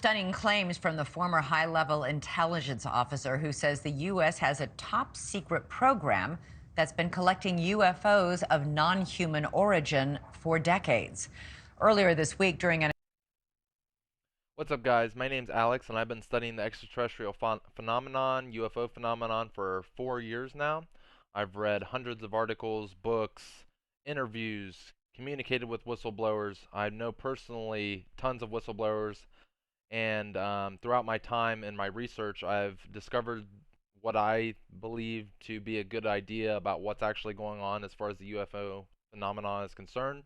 Stunning claims from the former high-level intelligence officer who says the U.S. has a top-secret program that's been collecting UFOs of non-human origin for decades. Earlier this week, during an What's up, guys? My name's Alex, and I've been studying the extraterrestrial phenomenon, UFO phenomenon, for 4 years now. I've read hundreds of articles, books, interviews, communicated with whistleblowers. I know personally tons of whistleblowers, and throughout my time and my research, I've discovered what I believe to be a good idea about what's actually going on as far as the UFO phenomenon is concerned.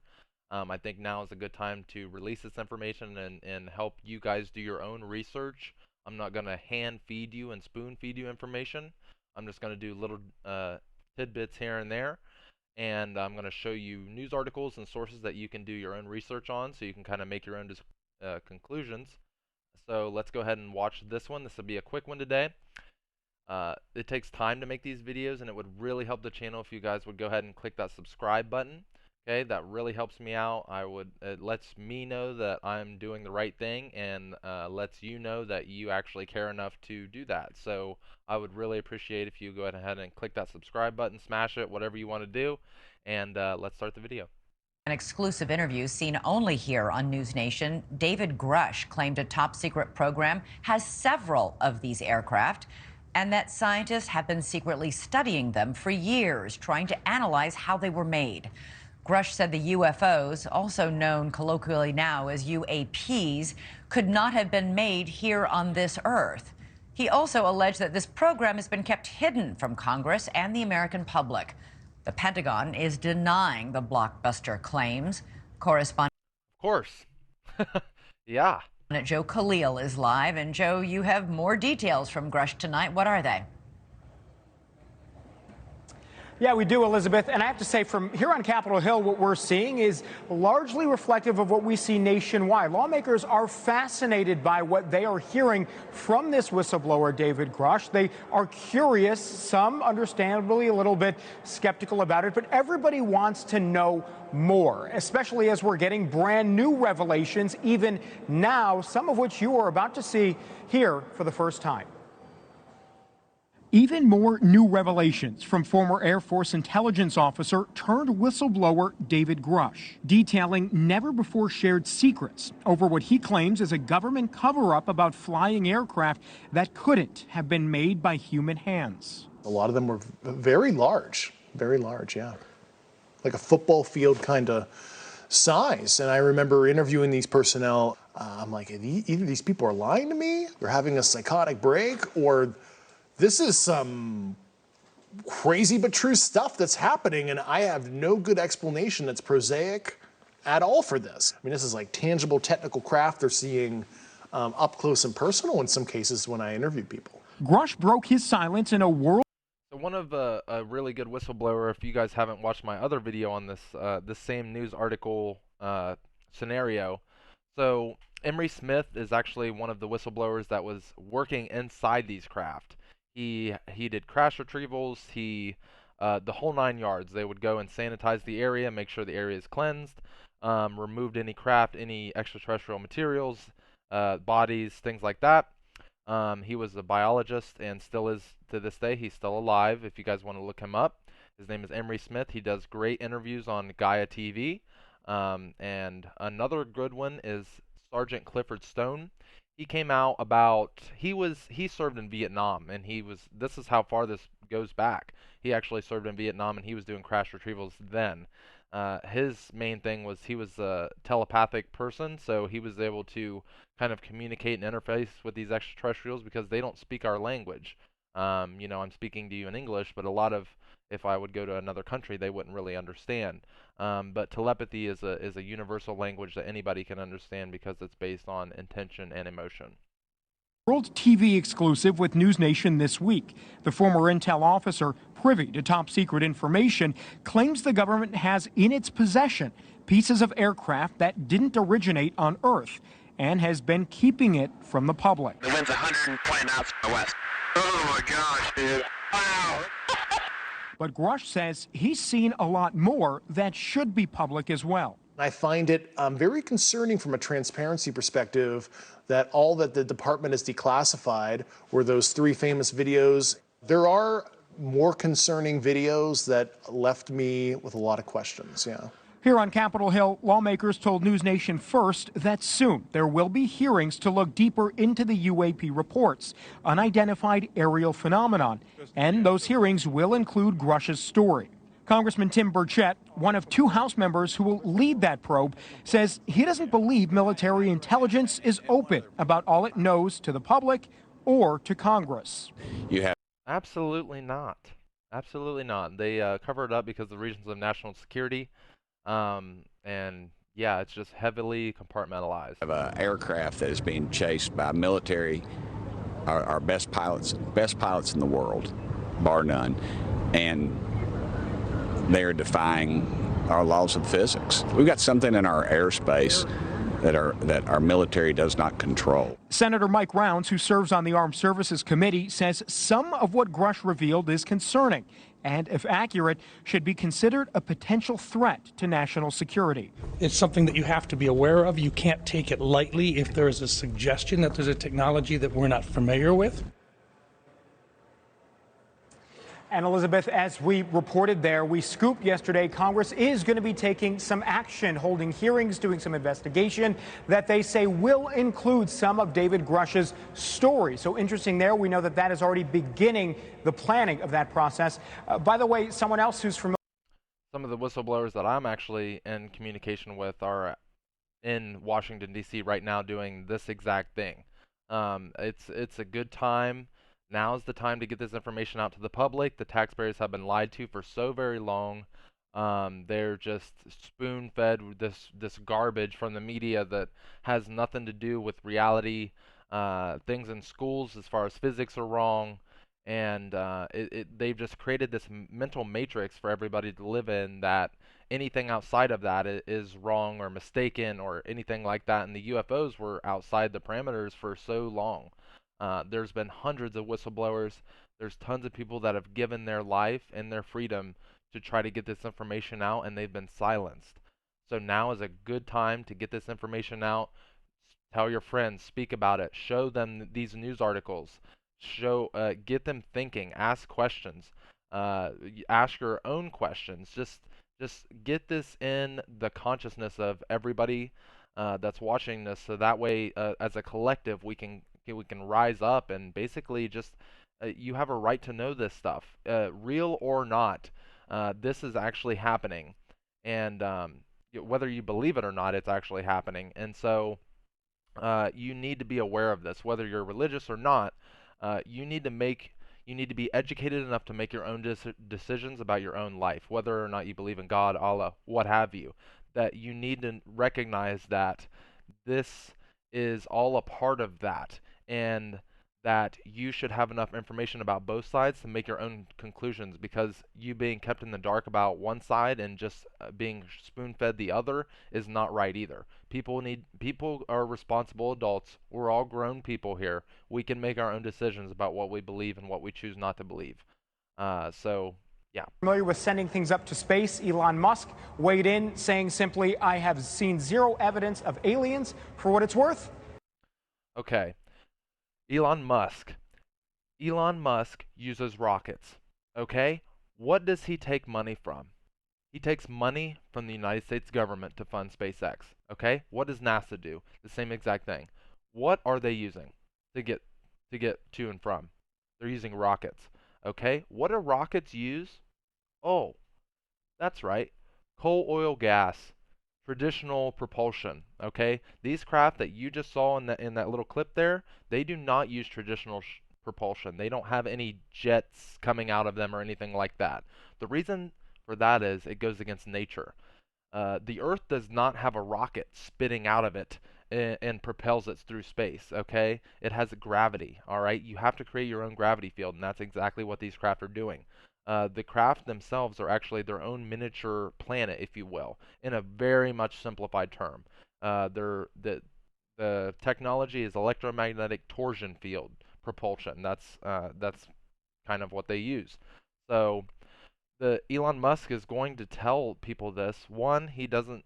I think now is a good time to release this information and help you guys do your own research. I'm not going to hand feed you and spoon feed you information. I'm just going to do little tidbits here and there. And I'm going to show you news articles and sources that you can do your own research on so you can kind of make your own conclusions. So let's go ahead and watch this one. This will be a quick one today. It takes time to make these videos, and it would really help the channel if you guys would go ahead and click that subscribe button. Okay, that really helps me out. It lets me know that I'm doing the right thing, and lets you know that you actually care enough to do that. So I would really appreciate if you go ahead and click that subscribe button, smash it, whatever you want to do, and let's start the video. An exclusive interview seen only here on News Nation, David Grush claimed a top-secret program has several of these aircraft, and that scientists have been secretly studying them for years, trying to analyze how they were made. Grush said the UFOs, also known colloquially now as UAPs, could not have been made here on this Earth. He also alleged that this program has been kept hidden from Congress and the American public. The Pentagon is denying the blockbuster claims. Correspondent Of course. Yeah. Joe Khalil is live. And Joe, you have more details from Grush tonight. What are they? Yeah, we do, Elizabeth. And I have to say, from here on Capitol Hill, what we're seeing is largely reflective of what we see nationwide. Lawmakers are fascinated by what they are hearing from this whistleblower, David Grush. They are curious, some understandably a little bit skeptical about it, but everybody wants to know more, especially as we're getting brand new revelations, even now, some of which you are about to see here for the first time. Even more new revelations from former Air Force intelligence officer turned whistleblower David Grush, detailing never-before-shared secrets over what he claims is a government cover-up about flying aircraft that couldn't have been made by human hands. A lot of them were very large, yeah. Like a football field kind of size. And I remember interviewing these personnel. I'm like, either these people are lying to me, they're having a psychotic break, or this is some crazy but true stuff that's happening, and I have no good explanation that's prosaic at all for this. I mean, this is like tangible technical craft they're seeing up close and personal in some cases when I interview people. Grush broke his silence in a world. So one of a really good whistleblower, if you guys haven't watched my other video on this, this same news article scenario. So Emery Smith is actually one of the whistleblowers that was working inside these craft. He did crash retrievals, the whole 9 yards. They would go and sanitize the area, make sure the area is cleansed, removed any craft, any extraterrestrial materials, bodies, things like that. He was a biologist and still is to this day. He's still alive if you guys want to look him up. His name is Emery Smith. He does great interviews on Gaia TV. And another good one is Sergeant Clifford Stone. He came out about, he served in Vietnam, and this is how far this goes back. He actually served in Vietnam, and he was doing crash retrievals then. His main thing was he was a telepathic person, so he was able to kind of communicate and interface with these extraterrestrials because they don't speak our language. You know, I'm speaking to you in English, but if I would go to another country, they wouldn't really understand. But telepathy is a universal language that anybody can understand because it's based on intention and emotion. World TV exclusive with News Nation this week. The former intel officer, privy to top-secret information, claims the government has in its possession pieces of aircraft that didn't originate on Earth and has been keeping it from the public. The wind's 120 knots from the west. Oh my gosh, dude. Wow. But Grush says he's seen a lot more that should be public as well. I find it very concerning from a transparency perspective that all that the department has declassified were those 3 famous videos. There are more concerning videos that left me with a lot of questions, yeah. Here on Capitol Hill, lawmakers told News Nation First that soon there will be hearings to look deeper into the UAP reports, unidentified aerial phenomenon, and those hearings will include Grush's story. Congressman Tim Burchett, one of 2 House members who will lead that probe, says he doesn't believe military intelligence is open about all it knows to the public or to Congress. Absolutely not. Absolutely not. They cover it up because of the reasons of national security. And yeah, it's just heavily compartmentalized. Of an aircraft that is being chased by military, our best pilots in the world, bar none, and they are defying our laws of physics. We've got something in our airspace that our military does not control. Senator Mike Rounds, who serves on the Armed Services Committee, says some of what Grush revealed is concerning and, if accurate, should be considered a potential threat to national security. It's something that you have to be aware of. You can't take it lightly if there is a suggestion that there's a technology that we're not familiar with. And Elizabeth, as we reported there, we scooped yesterday, Congress is going to be taking some action, holding hearings, doing some investigation that they say will include some of David Grush's story. So interesting there. We know that that is already beginning the planning of that process. By the way, someone else who's familiar. Some of the whistleblowers that I'm actually in communication with are in Washington, D.C. right now doing this exact thing. It's a good time. Now's the time to get this information out to the public. The taxpayers have been lied to for so very long. They're just spoon-fed with this garbage from the media that has nothing to do with reality. Things in schools as far as physics are wrong. And they've just created this mental matrix for everybody to live in that anything outside of that is wrong or mistaken or anything like that. And the UFOs were outside the parameters for so long. There's been hundreds of whistleblowers. There's tons of people that have given their life and their freedom to try to get this information out, and they've been silenced. So now is a good time to get this information out. Tell your friends, speak about it, show them these news articles, get them thinking, ask questions, ask your own questions. Just get this in the consciousness of everybody that's watching this, so that way, as a collective, we can rise up and basically just you have a right to know this stuff, real or not. This is actually happening, and whether you believe it or not, it's actually happening. And so you need to be aware of this, whether you're religious or not. You need to be educated enough to make your own decisions about your own life, whether or not you believe in God, Allah, what have you. That you need to recognize that this is all a part of that, and that you should have enough information about both sides to make your own conclusions, because you being kept in the dark about one side and just being spoon-fed the other is not right either. People are responsible adults. We're all grown people here. We can make our own decisions about what we believe and what we choose not to believe. Yeah. Familiar with sending things up to space? Elon Musk weighed in, saying simply, I have seen zero evidence of aliens. For what it's worth. Okay. Elon Musk uses rockets. Okay? What does he take money from? He takes money from the United States government to fund SpaceX. Okay? What does NASA do? The same exact thing. What are they using to get to and from? They're using rockets. Okay? What do rockets use? Oh, that's right. Coal, oil, gas. Traditional propulsion. Okay? These craft that you just saw in that little clip there, they do not use traditional propulsion. They don't have any jets coming out of them or anything like that. The reason for that is it goes against nature. The Earth does not have a rocket spitting out of it and propels it through space, okay? It has gravity, all right? You have to create your own gravity field, and that's exactly what these craft are doing. The craft themselves are actually their own miniature planet, if you will, in a very much simplified term. The technology is electromagnetic torsion field propulsion. That's kind of what they use. So Elon Musk is going to tell people this. One, he doesn't.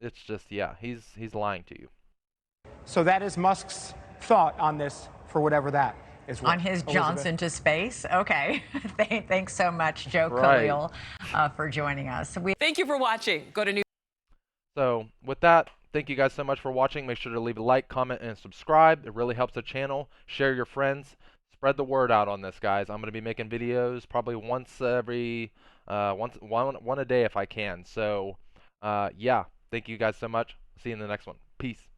It's just, yeah, he's lying to you. So that is Musk's thought on this, for whatever that is worth. On his Elizabeth? Johnson to space. Okay. Thanks so much, Joe Right. Khalil, for joining us. Thank you for watching. Go to So with that, thank you guys so much for watching. Make sure to leave a like, comment, and subscribe. It really helps the channel. Share your friends. Spread the word out on this, guys. I'm going to be making videos probably once every, one a day if I can. So, yeah, thank you guys so much. See you in the next one. Peace.